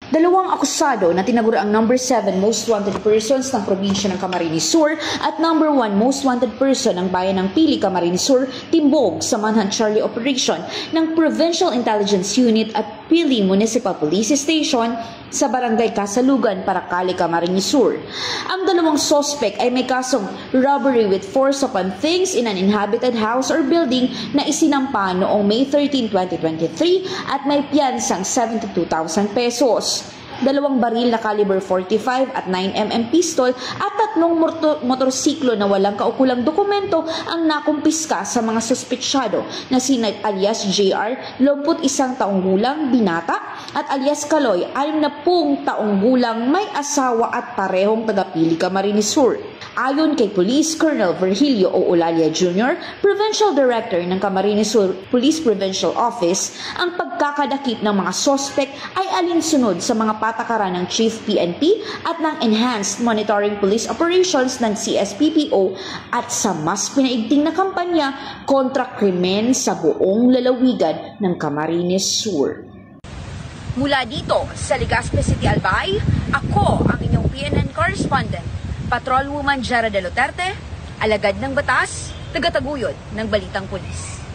Dalawang akusado na tinaguri ang number 7 most wanted persons ng probinsya ng Camarines Sur at number 1 most wanted person ng bayan ng Pili, Camarines Sur, timbog sa Manhunt Charlie Operation ng Provincial Intelligence Unit at Pili Municipal Police Station sa Barangay Kasalugan, Paracali, Camarines Sur. Ang dalawang suspect ay may kasong robbery with force upon things in an inhabited house or building na isinampa noong May 13, 2023 at may piyansang 72,000 pesos. Dalawang baril na caliber 45 at 9mm pistol at tatlong motorsiklo na walang kaukulang dokumento ang nakumpiska sa mga suspetsyado na sina alias JR, 21 taong gulang, binata, at alias Kaloy, 60 taong gulang, may asawa at parehong taga-Pili, Camarines Sur. Ayon kay Police Colonel Virgilio O. Olalia Jr., Provincial Director ng Camarines Sur Police Provincial Office, ang pagkakadakip ng mga suspect ay alinsunod sa mga patakaran ng Chief PNP at ng Enhanced Monitoring Police Operations ng CSPPO at sa mas pinaigting na kampanya kontra krimen sa buong lalawigan ng Camarines Sur. Mula dito sa Legazpi City, Albay, ako ang inyong PNN correspondent, Patrolwoman Jara De Luterte, alagad ng batas, tagataguyod ng Balitang Pulis.